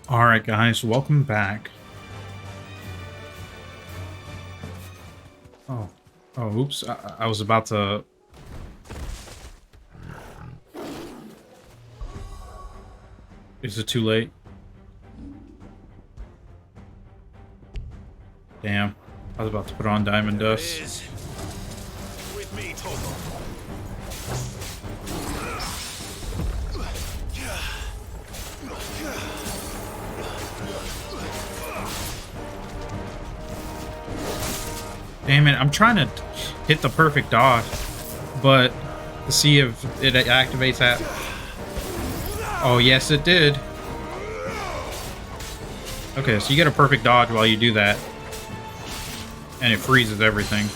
Alright, guys, welcome back. Oh. Oh, oops. I was about to... Is it too late? Damn. I was about to put on Diamond There it Dust. is. With me, Togo. Damn it, I'm trying to hit the perfect dodge, but to see if it activates that. Oh, yes, it did. Okay, so you get a perfect dodge while you do that, and it freezes everything.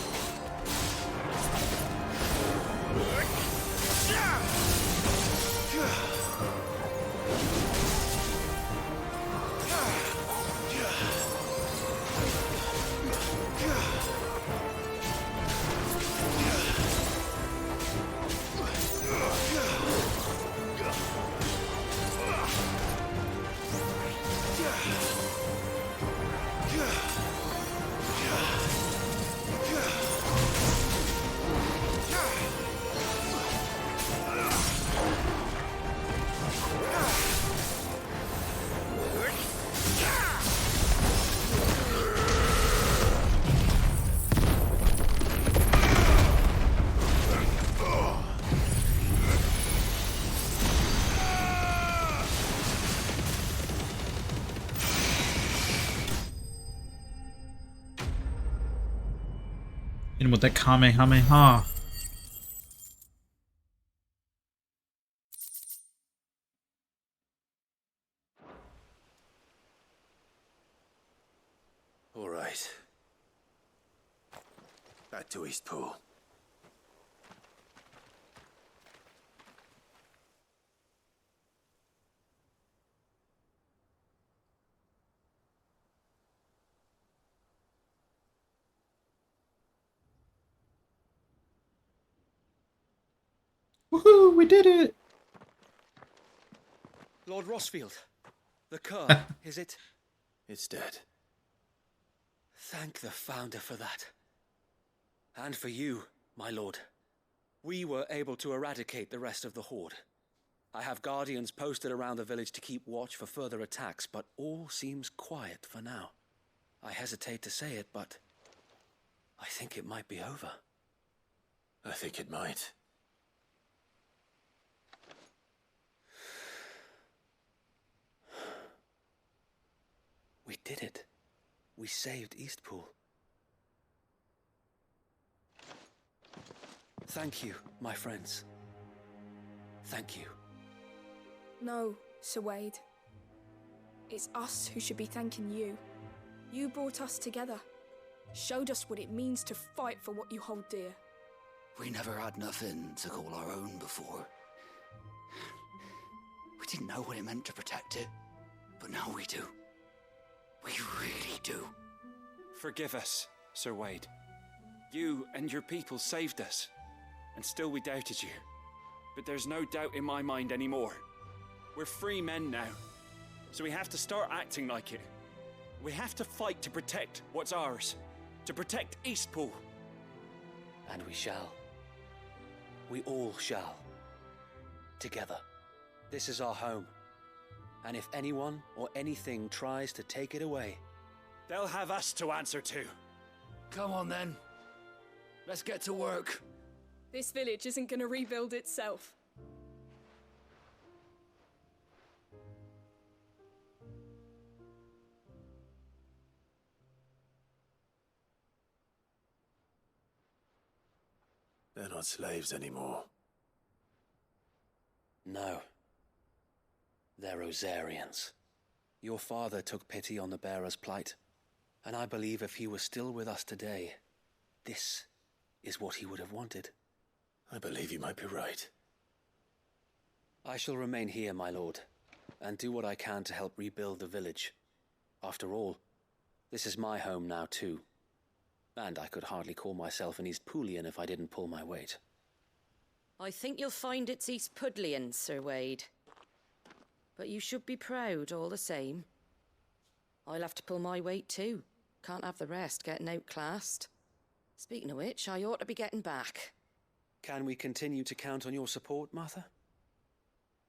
In with that Kamehameha. All right. Back to Eastpool. Woohoo, we did it! Lord Rossfield, the cur, is it? It's dead. Thank the Founder for that. And for you, my lord. We were able to eradicate the rest of the Horde. I have guardians posted around the village to keep watch for further attacks, but all seems quiet for now. I hesitate to say it, but I think it might be over. I think it might. We did it. We saved Eastpool. Thank you, my friends. Thank you. No, Sir Wade. It's us who should be thanking you. You brought us together. Showed us what it means to fight for what you hold dear. We never had nothing to call our own before. We didn't know what it meant to protect it, but now we do. We really do. Forgive us, Sir Wade. You and your people saved us, and still we doubted you. But there's no doubt in my mind anymore. We're free men now, so we have to start acting like it. We have to fight to protect what's ours, to protect Eastpool. And we shall. We all shall. Together. This is our home. And if anyone or anything tries to take it away, they'll have us to answer to. Come on then. Let's get to work. This village isn't gonna rebuild itself. They're not slaves anymore. no. They're Rosarians. Your father took pity on the bearer's plight, and I believe if he was still with us today, this is what he would have wanted. I believe you might be right. I shall remain here, my lord, and do what I can to help rebuild the village. After all, this is my home now too, and I could hardly call myself an Eastpoolian if I didn't pull my weight. I think you'll find it's Eastpudlian, Sir Wade. But you should be proud all the same. I'll have to pull my weight too. Can't have the rest getting outclassed. Speaking of which, I ought to be getting back. Can we continue to count on your support, Martha?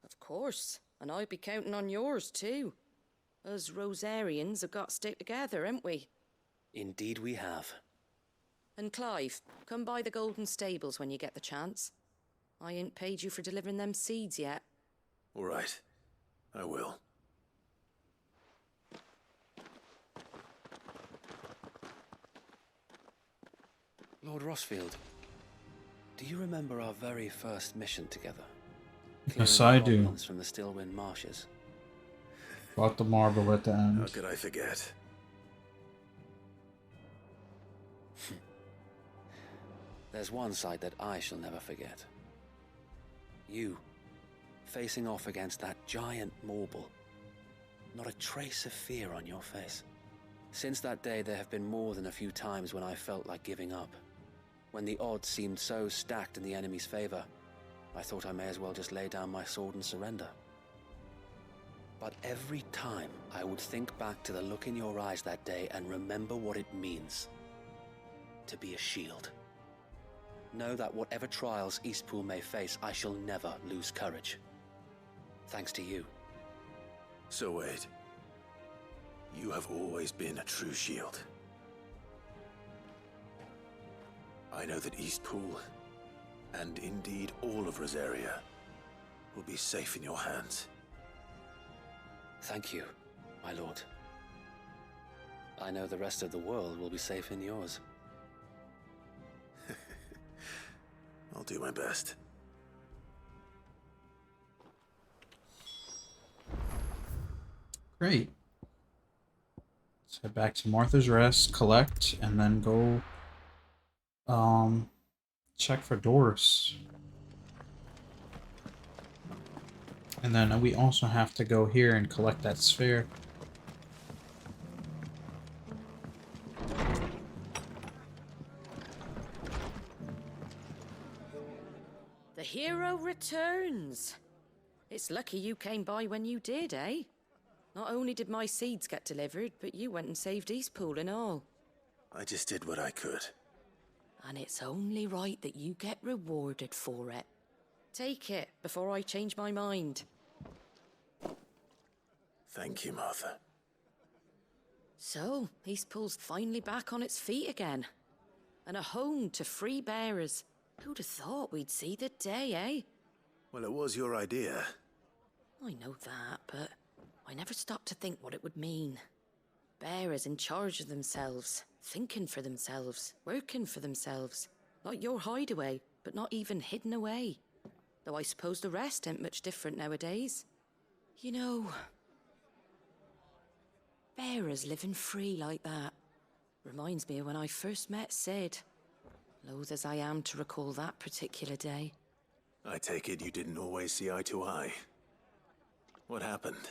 Of course, and I'll be counting on yours too. Us Rosarians have got to stick together, haven't we? Indeed we have. And Clive, come by the Golden Stables when you get the chance. I ain't paid you for delivering them seeds yet. All right. I will. Lord Rossfield, do you remember our very first mission together? Yes, Clearing I the do. goblins from the Stillwind Marshes. Fought the marble at the How end. could I forget? There's one sight that I shall never forget. You, facing off against that giant marble. Not a trace of fear on your face. Since that day, there have been more than a few times when I felt like giving up. When the odds seemed so stacked in the enemy's favor, I thought I may as well just lay down my sword and surrender. But every time I would think back to the look in your eyes that day and remember what it means to be a shield. Know that whatever trials Eastpool may face, I shall never lose courage. Thanks to you. So Wade, you have always been a true shield. I know that Eastpool, and indeed all of Rosaria, will be safe in your hands. Thank you, my lord. I know the rest of the world will be safe in yours. I'll do my best. Great. Let's head back to Martha's Rest, collect, and then go check for Doris. And then we also have to go here and collect that sphere. The hero returns. It's lucky you came by when you did, eh? Not only did my seeds get delivered, but you went and saved Eastpool and all. I just did what I could. And it's only right that you get rewarded for it. Take it before I change my mind. Thank you, Martha. So, Eastpool's finally back on its feet again. And a home to free bearers. Who'd have thought we'd see the day, eh? Well, it was your idea. I know that, but I never stopped to think what it would mean. Bearers in charge of themselves, thinking for themselves, working for themselves. Like your hideaway, but not even hidden away. Though I suppose the rest ain't much different nowadays. You know, bearers living free like that reminds me of when I first met Sid. Loath as I am to recall that particular day. I take it you didn't always see eye to eye. What happened?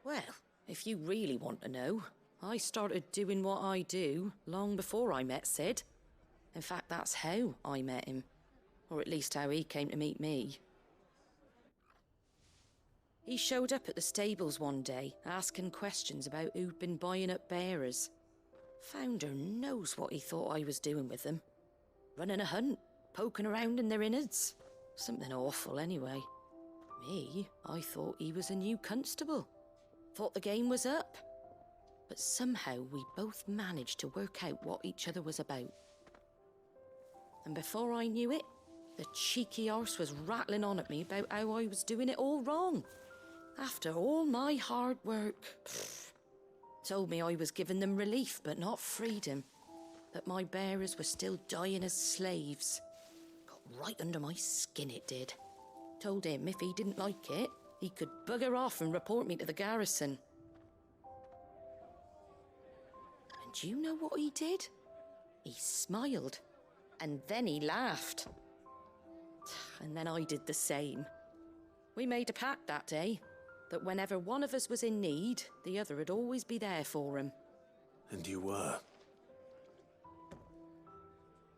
Well, if you really want to know, I started doing what I do long before I met Sid. In fact, that's how I met him. Or at least how he came to meet me. He showed up at the stables one day, asking questions about who'd been buying up bearers. Founder knows what he thought I was doing with them. Running a hunt, poking around in their innards. Something awful anyway. Me, I thought he was a new constable. Thought the game was up. But somehow we both managed to work out what each other was about. And before I knew it, the cheeky arse was rattling on at me about how I was doing it all wrong. After all my hard work. Told me I was giving them relief, but not freedom. That my bearers were still dying as slaves. Got right under my skin, it did. Told him if he didn't like it, he could bugger off and report me to the garrison. And do you know what he did? He smiled. And then he laughed. And then I did the same. We made a pact that day. That whenever one of us was in need, the other would always be there for him. And you were?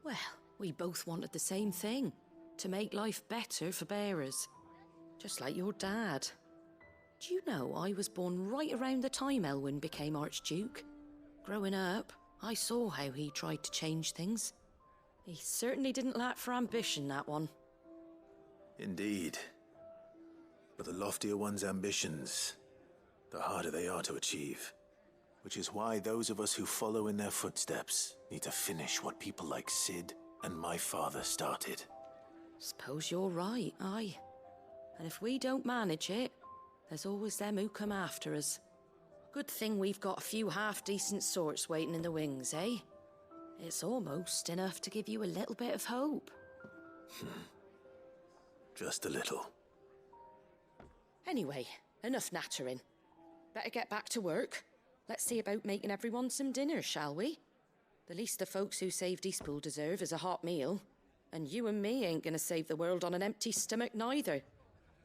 Well, we both wanted the same thing. To make life better for bearers. Just like your dad. Do you know I was born right around the time Elwyn became Archduke? Growing up, I saw how he tried to change things. He certainly didn't lack for ambition, that one. Indeed. But the loftier one's ambitions, the harder they are to achieve. Which is why those of us who follow in their footsteps need to finish what people like Sid and my father started. Suppose you're right, aye. And if we don't manage it, there's always them who come after us. Good thing we've got a few half-decent sorts waiting in the wings, eh? It's almost enough to give you a little bit of hope. Just a little. Anyway, enough nattering. Better get back to work. Let's see about making everyone some dinner, shall we? The least the folks who saved Eastpool deserve is a hot meal. And you and me ain't gonna save the world on an empty stomach neither.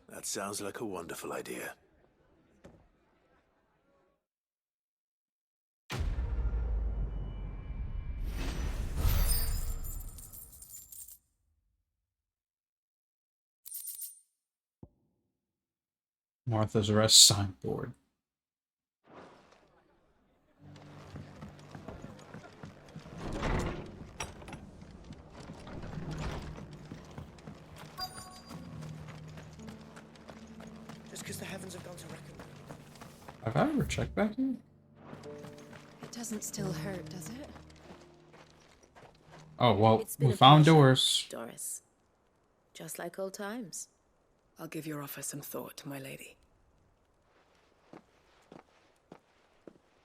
That sounds like a wonderful idea. Martha's Arrest signboard. Just because the heavens have gone to reckon. Have I ever checked back here? It doesn't still hurt, does it? Oh, well, It's been we a found pleasure, doors. Doris. Just like old times. I'll give your offer some thought, my lady.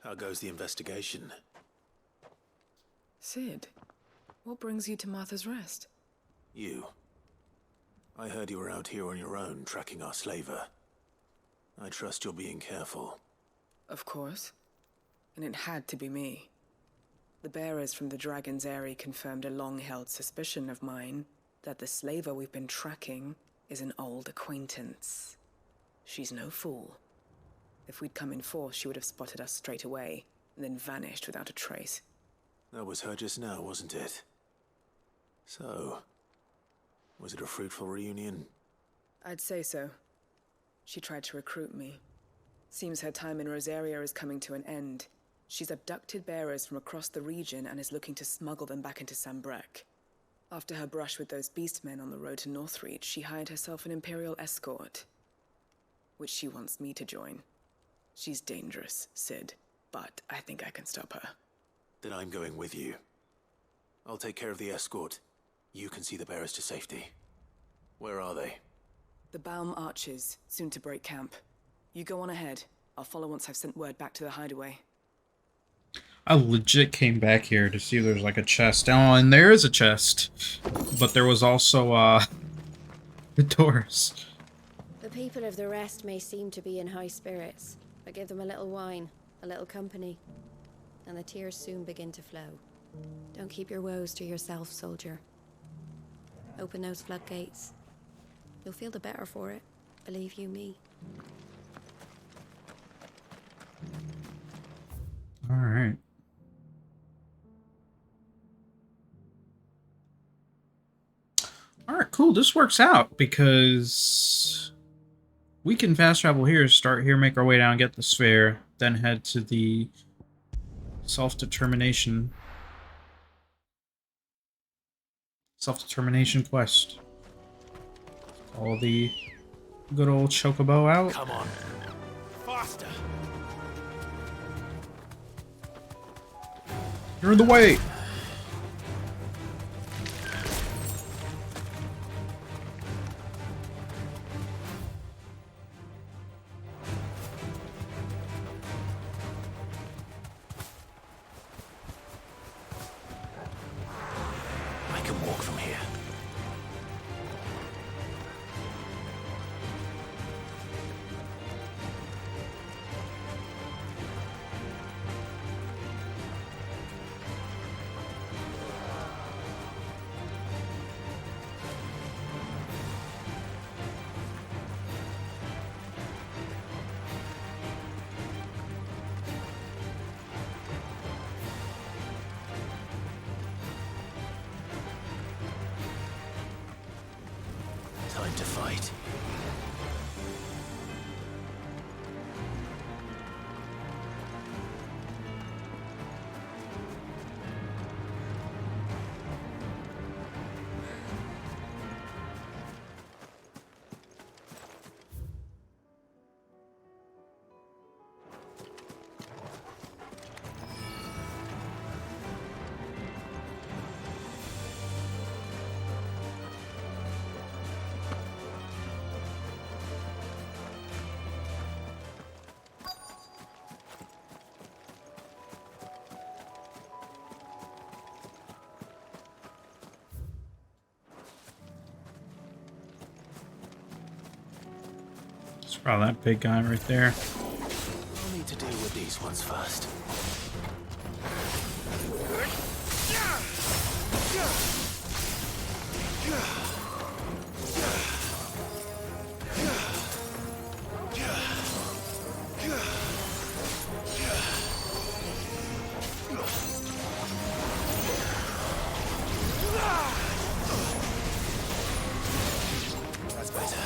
How goes the investigation? Sid, what brings you to Martha's Rest? You. I heard you were out here on your own, tracking our slaver. I trust you're being careful. Of course. And it had to be me. The bearers from the Dragon's Eyrie confirmed a long-held suspicion of mine that the slaver we've been tracking is an old acquaintance. She's no fool. If we'd come in force, she would have spotted us straight away, and then vanished without a trace. That was her just now, wasn't it? So, was it a fruitful reunion? I'd say so. She tried to recruit me. Seems her time in Rosaria is coming to an end. She's abducted bearers from across the region and is looking to smuggle them back into Sambrek. After her brush with those beastmen on the road to Northreach, she hired herself an Imperial escort, which she wants me to join. She's dangerous, Sid, but I think I can stop her. Then I'm going with you. I'll take care of the escort. You can see the bearers to safety. Where are they? The Baum Archers, soon to break camp. You go on ahead. I'll follow once I've sent word back to the hideaway. I legit came back here to see if there's like a chest. Oh, and there is a chest. But there was also, the doors. The people of the rest may seem to be in high spirits, but give them a little wine, a little company, and the tears soon begin to flow. Don't keep your woes to yourself, soldier. Open those floodgates. You'll feel the better for it, believe you me. Alright. Alright, cool. This works out because we can fast travel here, start here, make our way down, get the sphere, then head to the self-determination quest. All the good old chocobo out. Come on. Faster! You're in the way! I can walk from here. Oh, that big guy right there. I'll need to deal with these ones first. That's better.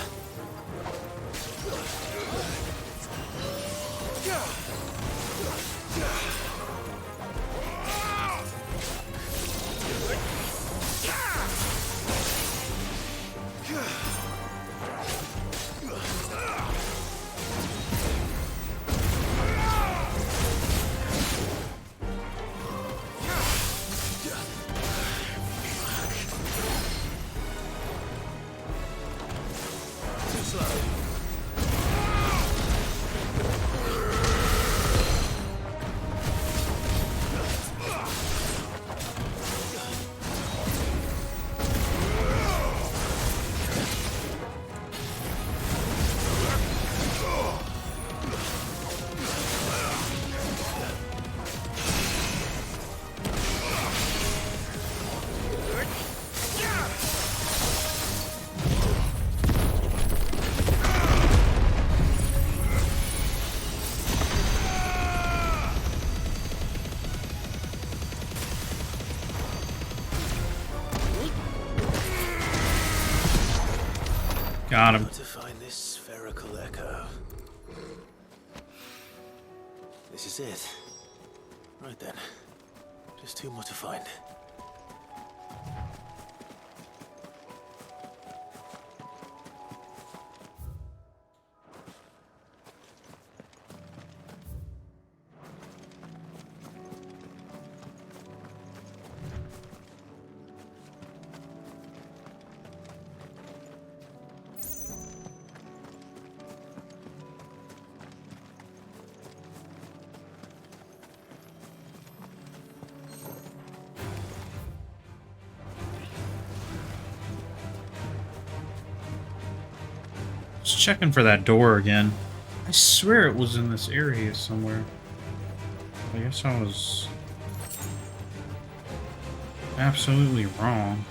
Too slow. Got him. How to find this spherical echo. This is it. Right then. Just two more to find. Just checking for that door again. I swear it was in this area somewhere. I guess I was absolutely wrong.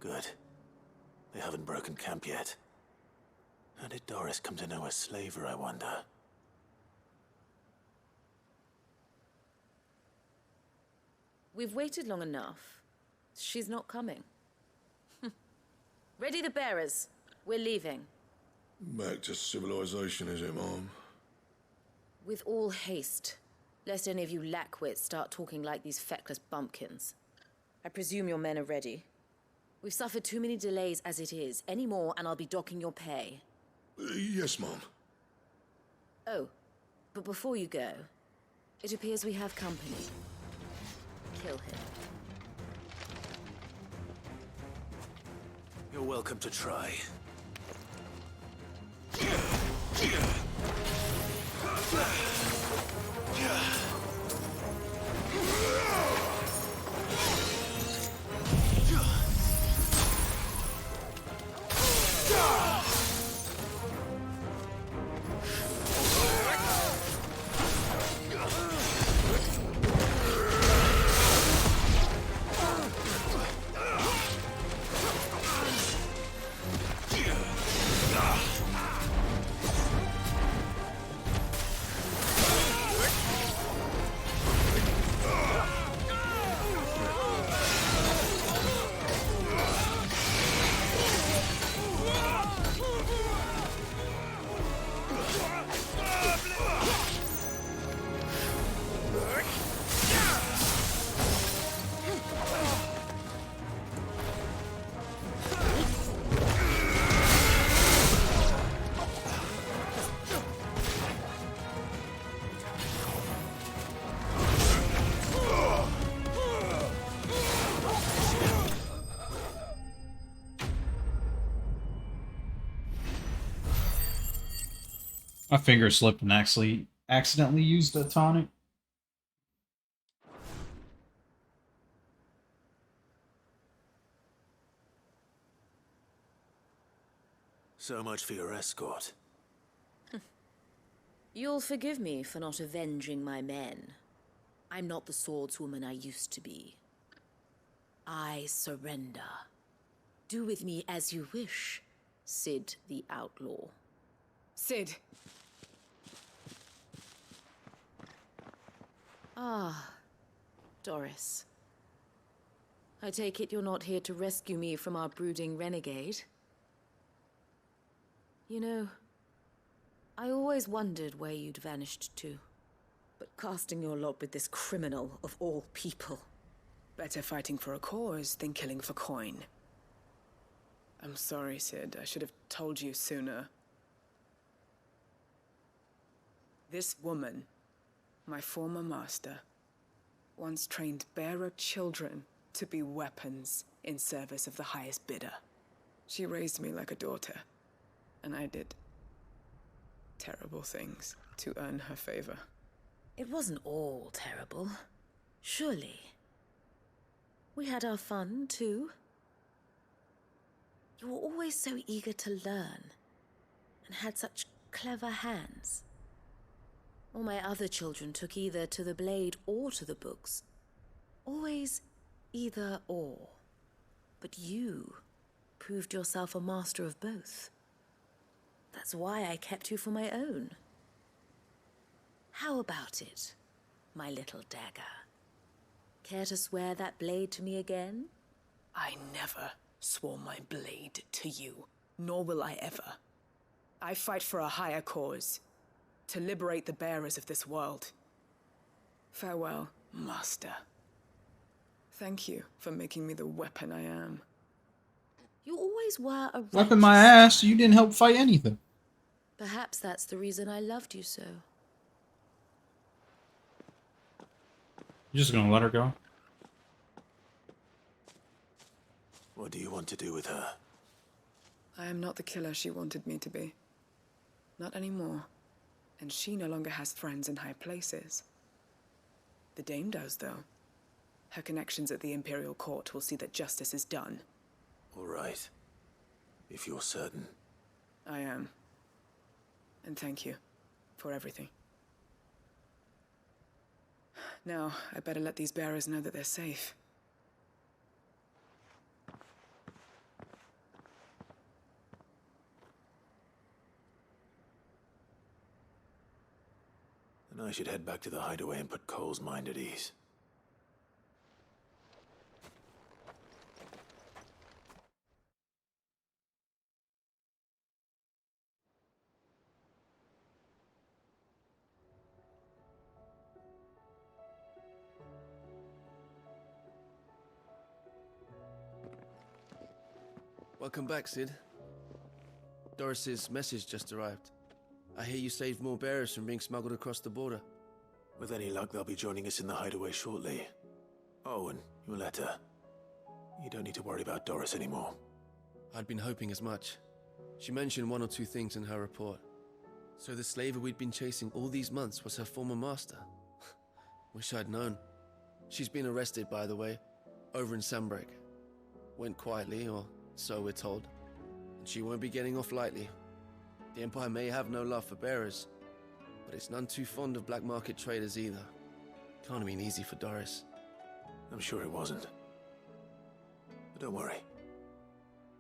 Good. They haven't broken camp yet. How did Doris come to know a slaver, I wonder? We've waited long enough. She's not coming. Ready the bearers. We're leaving. Back to civilization, is it, Mom? With all haste, lest any of you lackwits start talking like these feckless bumpkins. I presume your men are ready. We've suffered too many delays as it is. Any more, and I'll be docking your pay. Yes, Mom. Oh, but before you go, it appears we have company. Kill him. You're welcome to try. My finger slipped and actually accidentally used a tonic. So much for your escort. You'll forgive me for not avenging my men. I'm not the swordswoman I used to be. I surrender. Do with me as you wish, Cid the Outlaw. Cid! Ah, Doris. I take it you're not here to rescue me from our brooding renegade? You know, I always wondered where you'd vanished to. But casting your lot with this criminal of all people... Better fighting for a cause than killing for coin. I'm sorry, Cid. I should have told you sooner. This woman, my former master, once trained bearer children to be weapons in service of the highest bidder. She raised me like a daughter, and I did terrible things to earn her favor. It wasn't all terrible, surely. We had our fun, too. You were always so eager to learn, and had such clever hands. All my other children took either to the blade or to the books. Always either or. But you proved yourself a master of both. That's why I kept you for my own. How about it, my little dagger? Care to swear that blade to me again? I never swore my blade to you, nor will I ever. I fight for a higher cause, to liberate the bearers of this world. Farewell, Master. Thank you for making me the weapon I am. You always were a Weapon my ass, you didn't help fight anything. Perhaps that's the reason I loved you so. You're just gonna let her go? What do you want to do with her? I am not the killer she wanted me to be. Not anymore. And she no longer has friends in high places. The Dame does, though. Her connections at the Imperial Court will see that justice is done. All right. If you're certain. I am. And thank you for everything. Now, I better let these bearers know that they're safe. Then I should head back to the hideaway and put Cole's mind at ease. Welcome back, Cid. Doris's message just arrived. I hear you saved more bearers from being smuggled across the border. With any luck, they'll be joining us in the hideaway shortly. Oh, and your letter. You don't need to worry about Doris anymore. I'd been hoping as much. She mentioned one or two things in her report. So the slaver we'd been chasing all these months was her former master. Wish I'd known. She's been arrested, by the way, over in Sanbreak. Went quietly, or so we're told. And she won't be getting off lightly. The Empire may have no love for bearers, but it's none too fond of black market traders either. Can't have been easy for Doris. I'm sure it wasn't. But don't worry.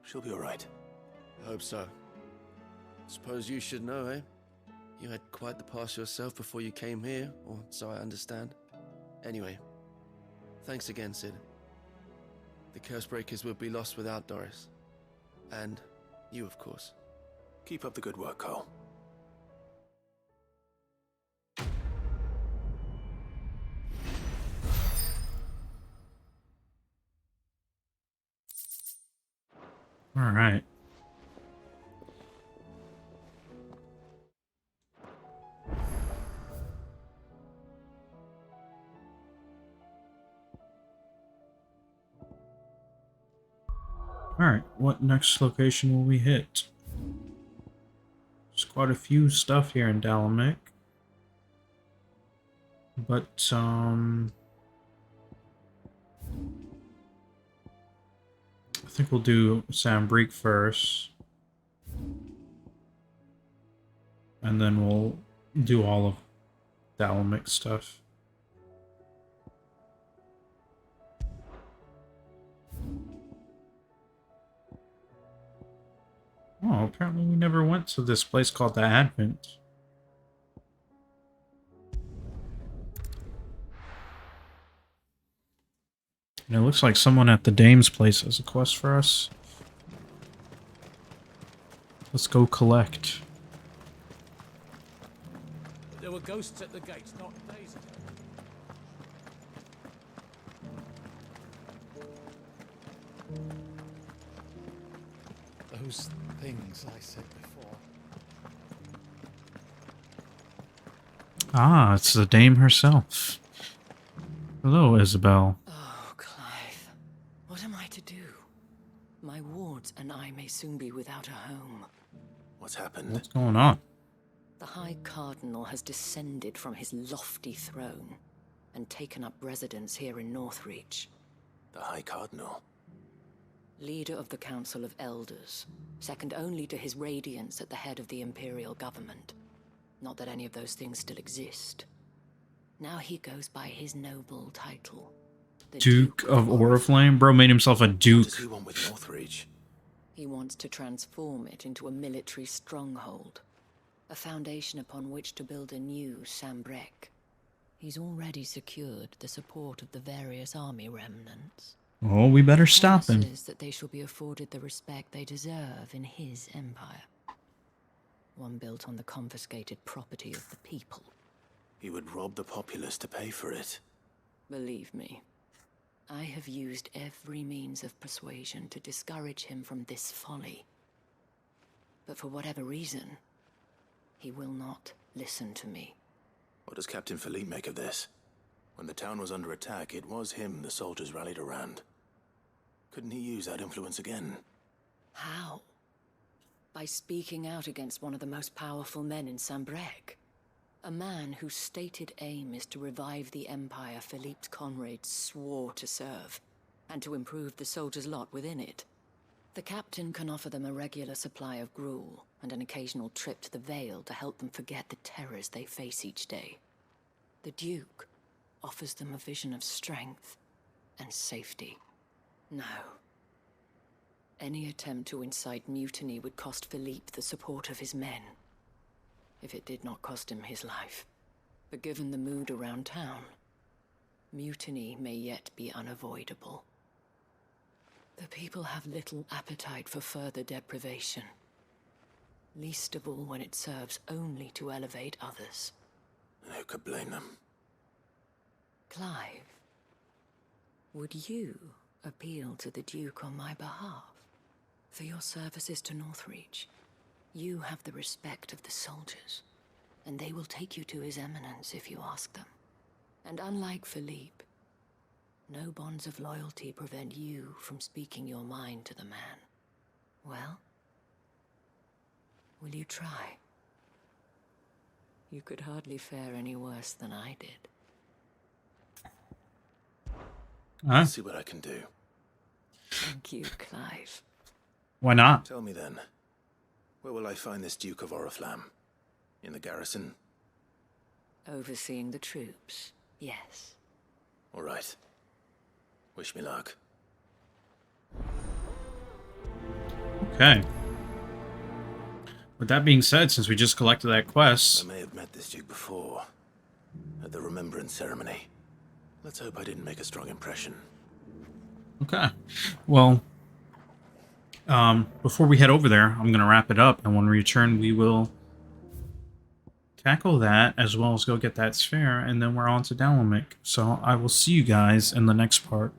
She'll be all right. I hope so. Suppose you should know, eh? You had quite the past yourself before you came here, or so I understand. Anyway, thanks again, Cid. The Cursebreakers would be lost without Doris. And you, of course. Keep up the good work, Cole. All right. All right. What next location will we hit? Squad quite a few stuff here in Dalamic. But, I think we'll do Sambrique first. And then we'll do all of Dalamic stuff. Oh, apparently we never went to this place called the Advent. And it looks like someone at the Dame's place has a quest for us. Let's go collect. There were ghosts at the gates not days ago. Those things I said before. Ah, it's the Dame herself. Hello, Isabel. Oh, Clive. What am I to do? My wards and I may soon be without a home. What's happened? What's going on? The High Cardinal has descended from his lofty throne and taken up residence here in Northreach. The High Cardinal? Leader of the Council of Elders, second only to his Radiance at the head of the Imperial government. Not that any of those things still exist. Now he goes by his noble title. The Duke of Oriflame? Bro made himself a duke. What does he want with Northreach? He wants to transform it into a military stronghold. A foundation upon which to build a new Sambrek. He's already secured the support of the various army remnants. Oh, we better stop him. Promises that they shall be afforded the respect they deserve in his empire. One built on the confiscated property of the people. He would rob the populace to pay for it. Believe me, I have used every means of persuasion to discourage him from this folly. But for whatever reason, he will not listen to me. What does Captain Philippe make of this? When the town was under attack, it was him the soldiers rallied around. Couldn't he use that influence again? How? By speaking out against one of the most powerful men in Sambrek. A man whose stated aim is to revive the empire Philippe's comrades swore to serve, and to improve the soldiers' lot within it. The captain can offer them a regular supply of gruel, and an occasional trip to the Vale to help them forget the terrors they face each day. The Duke offers them a vision of strength and safety. No. Any attempt to incite mutiny would cost Philippe the support of his men. If it did not cost him his life. But given the mood around town, mutiny may yet be unavoidable. The people have little appetite for further deprivation. Least of all when it serves only to elevate others. And who could blame them? Clive, would you appeal to the Duke on my behalf? For your services to Northreach, you have the respect of the soldiers, and they will take you to His Eminence if you ask them. And unlike Philippe, no bonds of loyalty prevent you from speaking your mind to the man. Well, will you try? You could hardly fare any worse than I did. I'll see what I can do. Thank you, Clive. Why not? Tell me then, where will I find this Duke of Oriflamme? In the garrison? Overseeing the troops, yes. All right. Wish me luck. Okay. With that being said, since we just collected that quest... I may have met this Duke before, at the Remembrance Ceremony. Let's hope I didn't make a strong impression. Okay. Well, before we head over there, I'm going to wrap it up, and when we return, we will tackle that, as well as go get that sphere, and then we're on to Dalamic. So I will see you guys in the next part.